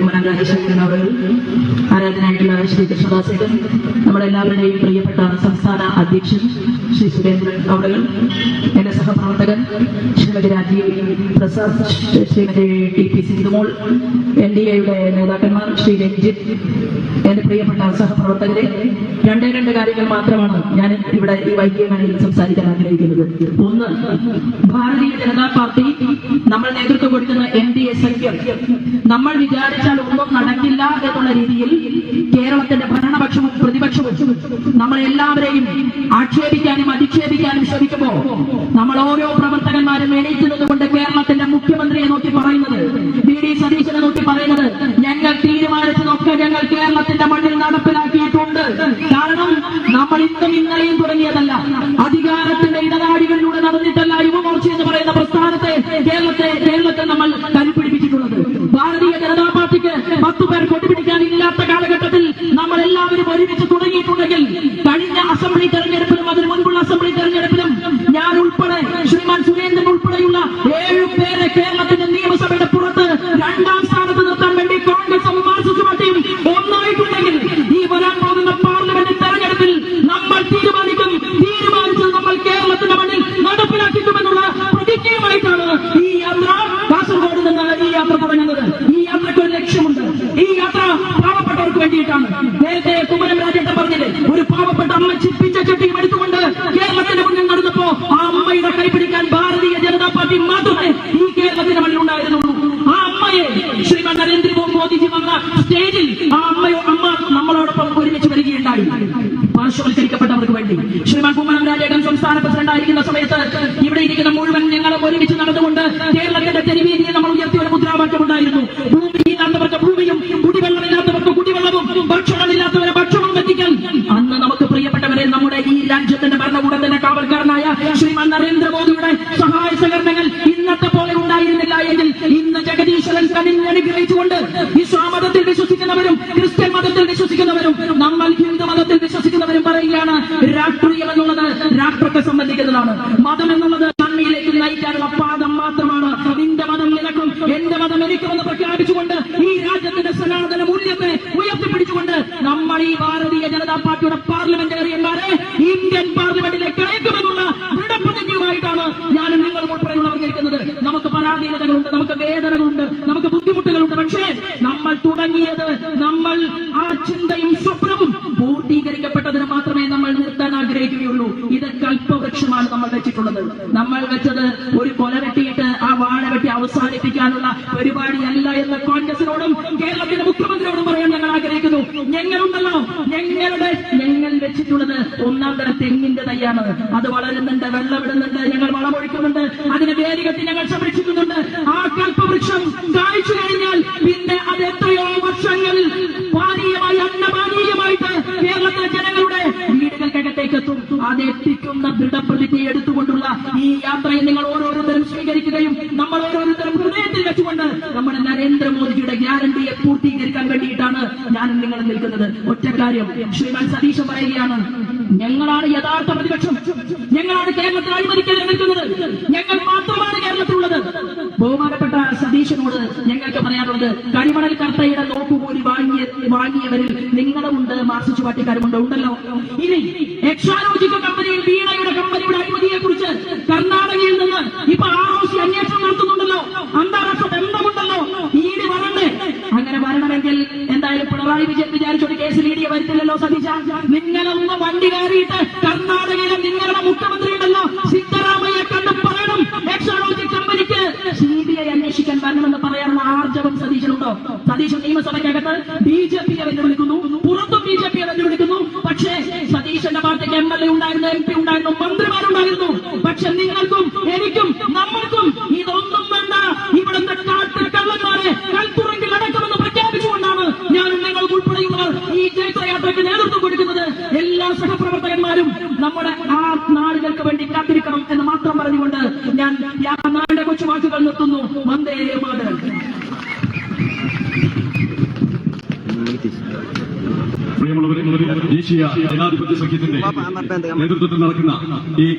കുമ്മനം രാജശേഖരൻ അവർ, ആരാധനായിട്ടുള്ള ശ്രീ കൃഷ്ണദാസേട്ടൻ, നമ്മളെല്ലാവരുടെയും പ്രിയപ്പെട്ട സംസ്ഥാന അധ്യക്ഷൻ ശ്രീ സുരേന്ദ്രൻ അവർ, എന്റെ സഹപ്രവർത്തകൻ ശ്രീമതി രാജീവ് പ്രസാദ്, ശ്രീമതി ടി പി സിന്ധുമോൾ, NDAയുടെ നേതാക്കന്മാർ ശ്രീ രഞ്ജിത്ത്, എന്റെ പ്രിയപ്പെട്ട സഹപ്രവർത്തകരെ, രണ്ട് കാര്യങ്ങൾ മാത്രമാണ് ഞാൻ ഇവിടെ ഈ വൈകിയങ്ങളിൽ സംസാരിക്കാൻ ആഗ്രഹിക്കുന്നത്. ഒന്ന്, ഭാരതീയ ജനതാ പാർട്ടി നമ്മൾ നേതൃത്വം കൊടുക്കുന്ന NDA സഖ്യം നമ്മൾ വിചാരിച്ചാൽ ഒന്നും നടക്കില്ല എന്നുള്ള രീതിയിൽ കേരളത്തിന്റെ ഭരണപക്ഷവും പ്രതിപക്ഷവും നമ്മളെല്ലാവരെയും ആക്ഷേപിക്കാനും അധിക്ഷേപിക്കാനും ശ്രമിക്കുമ്പോ നമ്മൾ ഓരോ പ്രവർത്തകന്മാരും എണീറ്റ് നിന്നുകൊണ്ട് കേരളത്തിന്റെ മുഖ്യമന്ത്രിയെ നോക്കി പറയുന്നത്, VD സതീശനെ നോക്കി പറയുന്നത്, ഞങ്ങൾ തീരുമാനിച്ചതൊക്കെ ഞങ്ങൾ കേരളത്തിന്റെ മണ്ണിൽ നടപ്പിലാക്കിയിട്ടുണ്ട്. കാരണം നമ്മൾ ഇന്നും ഇന്നലെയും തുടങ്ങിയതല്ല, അധികാരത്തിന്റെ ഇടനാഴികളിലൂടെ നടന്നിട്ടല്ല യുവമോർച്ച എന്ന് പറയുന്ന പ്രസ്ഥാനത്തെ കേരളത്തെ നമ്മൾ കരുപിടിപ്പിച്ചിട്ടുള്ളത്. ഭാരതീയ ജനതാ പാർട്ടിക്ക് 10 പേർ കൊണ്ടുപിടിക്കാൻ ഇല്ലാത്ത കാലഘട്ടത്തിൽ നമ്മൾ എല്ലാവരും ഒരുമിച്ച് തുടങ്ങിയിട്ടുണ്ടെങ്കിൽ കഴിഞ്ഞ അസംബ്ലി തെരഞ്ഞെടുപ്പിലും അതിന് മുൻപുള്ള അസംബ്ലി തെരഞ്ഞെടുപ്പിലും ഞാൻ ഉൾപ്പെടെ ശ്രീമാൻ സുരേന്ദ്രൻ ഉൾപ്പെടെയുള്ള 7 പേരെ കേരളത്തിന്റെ നിയമസഭയുടെ പുറത്ത് 2ാം സ്ഥാനത്ത് നിർത്താൻ വേണ്ടി കോൺഗ്രസും മാർക്സിസ്റ്റ് പാർട്ടിയും ഒന്നായിട്ടുണ്ടെങ്കിൽ ഈ വരാൻ പോകുന്ന പാർലമെന്റ് തെരഞ്ഞെടുപ്പിൽ നമ്മൾ തീരുമാനിച്ചത് നമ്മൾ കേരളത്തിന്റെ മണ്ണിൽ നടപ്പിലാക്കിയിട്ടുമെന്നുള്ള പ്രതിജ്ഞയുമായിട്ടാണ് ഈ യാത്ര കാസർഗോഡ് നിന്ന് ഈ യാത്ര തുടങ്ങുന്നത്. ഈ യാത്രയ്ക്ക് ഒരു ലക്ഷ്യമുണ്ട്. ഈ യാത്ര പാവപ്പെട്ടവർക്ക് വേണ്ടിയിട്ടാണ്. നേരത്തെ കുമ്മനം രാജേട്ടൻ പറഞ്ഞില്ലേ, ഒരു പാവപ്പെട്ട അമ്മ ചിപ്പിച്ച ചട്ടിയും എടുത്തുകൊണ്ട് കേരളത്തിന്റെ മുന്നിൽ നടന്നപ്പോ ആ അമ്മയുടെ കൈപിടിക്കാൻ ഭാരതീയ ജനതാ പാർട്ടി മാത്രമേ ഈ കേരളത്തിന്റെ മണ്ണിൽ ഉണ്ടായിരുന്നുള്ളൂ. ആ അമ്മയെ ശ്രീമാൻ നരേന്ദ്രമോദിജി വന്ന സ്റ്റേജിൽ ആ അമ്മ നമ്മളോടൊപ്പം ഒരുമിച്ച് വരികയുണ്ടായി. പാർശ്വവൽക്കരിക്കപ്പെട്ടവർക്ക് വേണ്ടി ശ്രീമാൻ കുമ്മനം രാജേട്ടൻ സംസ്ഥാന പ്രസിഡന്റായിരിക്കുന്ന സമയത്ത് ഇവിടെ ഇരിക്കുന്ന മുഴുവൻ ഞങ്ങളും ഒരുമിച്ച് നടന്നുകൊണ്ട് കേരളത്തിന്റെ തെരുവീതിയെ നമ്മൾ ഉയർത്തിയ ഒരു മുദ്രാവാക്യം ഉണ്ടായിരുന്നു. ഭൂമിയില്ലാത്തവർക്ക് ഭൂമിയും കുടിവെള്ളമില്ലാത്തവർക്ക് കുടിവെള്ളവും ഭക്ഷണമില്ലാത്തവരെ ഭക്ഷണവും എത്തിക്കാൻ. അന്ന് നമുക്ക് പ്രിയപ്പെട്ടവരെ, നമ്മുടെ ഈ രാജ്യത്തിന്റെ ഭരണകൂടത്തിന്റെ കാവൽക്കാരനായ ശ്രീമാൻ നരേന്ദ്രമോദിയുടെ സഹായ സഹകരണങ്ങൾ ഇന്നത്തെ പോലെ ഉണ്ടായിരുന്നില്ല എങ്കിൽ ഇന്ന് ജഗദീശ്വരൻ കനിഞ്ഞനുഗ്രഹിച്ചുകൊണ്ട് ഇസ്ലാം മതത്തിൽ വിശ്വസിക്കുന്നവരും ക്രിസ്ത്യൻ മതത്തിൽ വിശ്വസിക്കുന്നവരും നമ്മൾ ഹിന്ദു മതത്തിൽ വിശ്വസിക്കുന്നവരും പറയുകയാണ്, രാഷ്ട്രീയം എന്നുള്ളത് രാഷ്ട്രത്തെ സംബന്ധിക്കുന്നതാണ്. മതം എന്നുള്ളത് നന്മയിലേക്ക് നയിക്കാനുള്ള പാദം മാത്രമാണ്. നിന്റെ മതം നിനക്കും എന്റെ മതം എനിക്കുമെന്ന് പ്രഖ്യാപിച്ചുകൊണ്ട് ഈ രാജ്യത്തിന്റെ സനാതന മൂല്യത്തെ ഉയർത്തിപ്പിടിച്ചുകൊണ്ട് നമ്മൾ ഈ ഭാരതീയ ജനതാ പാർട്ടിയുടെ പാർലമെന്റേറിയന്മാരെ ഇന്ത്യൻ പാർലമെന്റിലേക്ക് അയക്കുമെന്നുള്ള ദൃഢപ്രതിജ്ഞയുമായിട്ടാണ് ഞാനും നിങ്ങളും ഉൾപ്പെടെയുള്ളവർ കേൾക്കുന്നത്. നമുക്ക് പരാധീനതകളുണ്ട്, നമുക്ക് വേദനകളുണ്ട്, നമുക്ക് ബുദ്ധിമുട്ടുകളുണ്ട്. പക്ഷേ നമ്മൾ തുടങ്ങിയത്, നമ്മൾ ആ ചിന്തയും സ്വപ്നവും പൂർത്തീകരിക്കപ്പെട്ടതിന് മാത്രമേ നമ്മൾ നിർത്താൻ ആഗ്രഹിക്കുകയുള്ളൂ. ഇത് കൽപ്പവൃക്ഷമാണ് നമ്മൾ വെച്ചിട്ടുള്ളത്. നമ്മൾ വെച്ചത് ഒരു കൊല വെട്ടിയിട്ട് ആ വാഴ വെട്ടി അവസാനിപ്പിക്കാനുള്ള പരിപാടിയല്ല എന്ന് കോൺഗ്രസിനോടും കേരളത്തിന്റെ മുഖ്യമന്ത്രിയോടും പറയാൻ ഞങ്ങൾ ആഗ്രഹിക്കുന്നു. ഞങ്ങളുണ്ടല്ലോ, ഞങ്ങൾ വെച്ചിട്ടുള്ളത് 1ാം തരം തെങ്ങിന്റെ തൈയാണ്. അത് വളരുന്നുണ്ട്, വെള്ളമിടുന്നുണ്ട്, ഞങ്ങൾ വളമൊഴിക്കുന്നുണ്ട്, അതിനെ വേരുകെട്ടി ഞങ്ങൾ സംരക്ഷിക്കുന്നുണ്ട്. ആ കൽപ്പവൃക്ഷം കായ്ച്ചു കഴിഞ്ഞാൽ പിന്നെ അത് എത്രയോ വർഷങ്ങൾ പാനീയമായി, അന്നപാനീയമായിട്ട് കേരളത്തിലെ ജനങ്ങളുടെ വീടുകൾക്കകത്തേക്ക് എത്തും. അത് എത്തിക്കുന്ന ദൃഢപ്രതിജ്ഞ എടുത്തുകൊണ്ടുള്ള ഈ യാത്രയെ നിങ്ങൾ ഓരോരുത്തരും സ്വീകരിക്കുകയും നമ്മൾ ഓരോരുത്തരും ഹൃദയത്തിൽ വെച്ചുകൊണ്ട് നമ്മുടെ നരേന്ദ്രമോദിജിയുടെ ഗ്യാരണ്ടിയെ പൂർത്തീകരിക്കാൻ വേണ്ടിയിട്ടാണ് ഞാനും നിങ്ങൾ നിൽക്കുന്നത്. ഒറ്റ കാര്യം, ശ്രീമാൻ സതീശൻ പറയുകയാണ്, ഞങ്ങളാണ് യഥാർത്ഥ പ്രതിപക്ഷം, ഞങ്ങളാണ് കേരളത്തിൽ അഴിമതിക്കെതിരെ നിൽക്കുന്നത്, ഞങ്ങൾ മാത്രമാണ് കേരളത്തിലുള്ളത്. ബഹുമാനപ്പെട്ട സതീശനോട് ഞങ്ങൾക്ക് പറയാനുള്ളത്, കരിമണൽ കർത്തയുടെ നോക്കുകൂലി വാങ്ങിയവരിൽ നിങ്ങളുമുണ്ട്, മാർക്സിസ്റ്റ് പാർട്ടിക്കാരുമുണ്ട്, ഉണ്ടല്ലോ. ഇനി എക്സാലോജിക് കമ്പനിയിൽ വീണയുടെ കമ്പനിയുടെ അഴിമതിയെ കുറിച്ച് കർണാടകയിൽ നിന്ന് ഇപ്പൊ ROC അന്വേഷണം നടത്തുന്നുണ്ടല്ലോ, അന്താരാഷ്ട്ര ബന്ധമുണ്ടല്ലോ. ED വരണ്ടേ? അങ്ങനെ വരണമെങ്കിൽ എന്തായാലും പിണറായി വിജയൻ വിചാരിച്ചൊരു കേസിൽ ED വരുത്തില്ലല്ലോ. സതീശ, നിങ്ങളൊന്ന് വണ്ടി കയറിയിട്ട് കർണാടകയിലെ നിങ്ങളുടെ മുഖ്യമന്ത്രി ഉണ്ടല്ലോ സിദ്ധരാമയ്യെ കണ്ട് പറയണം, എക്സാലോജിക് കമ്പനിക്ക് CBI അന്വേഷിക്കാൻ വരണമെന്ന് പറയാനുള്ള ആർജവം സതീശനുണ്ടോ? സതീശൻ നിയമസഭയ്ക്കകത്ത് BJP-യെ വെല്ലുവിളിക്കുന്നു, പുറത്തും BJP-യെ വെല്ലുവിളിക്കുന്നു. പക്ഷേ സതീശന്റെ പാർട്ടിക്ക് MLA ഉണ്ടായിരുന്നു, MP ഉണ്ടായിരുന്നു, മന്ത്രിമാരുണ്ടായിരുന്നു. പക്ഷെ നിങ്ങൾക്കും എനിക്കും നമ്മൾക്കും ഇതൊന്നും വേണ്ട. ഇവിടുത്തെ കള്ളന്മാരെ കൽപ്പുറങ്കിൽ അടക്കമെന്ന് പ്രഖ്യാപിച്ചുകൊണ്ടാണ് ഞാനും നിങ്ങൾ ഉൾപ്പെടെയുള്ളവർ ഈ ജൈത്രയാത്രയ്ക്ക് നേതൃത്വം കൊടുക്കുന്നത്. എല്ലാ സഹപ്രവർത്തകന്മാരും നമ്മുടെ ആ നാടുകൾക്ക് വേണ്ടി കാത്തിരിക്കണം എന്ന് മാത്രം പറഞ്ഞുകൊണ്ട് ഞാൻ നാടിന്റെ കൊച്ചുവാക്കുകൾ നിർത്തുന്നു. വന്ദേ മാതരം. പ്രിയമുള്ളവരെ, ദേശീയ ജനാധിപത്യ സഖ്യത്തിന്റെ നേതൃത്വത്തിൽ നടക്കുന്ന ഈ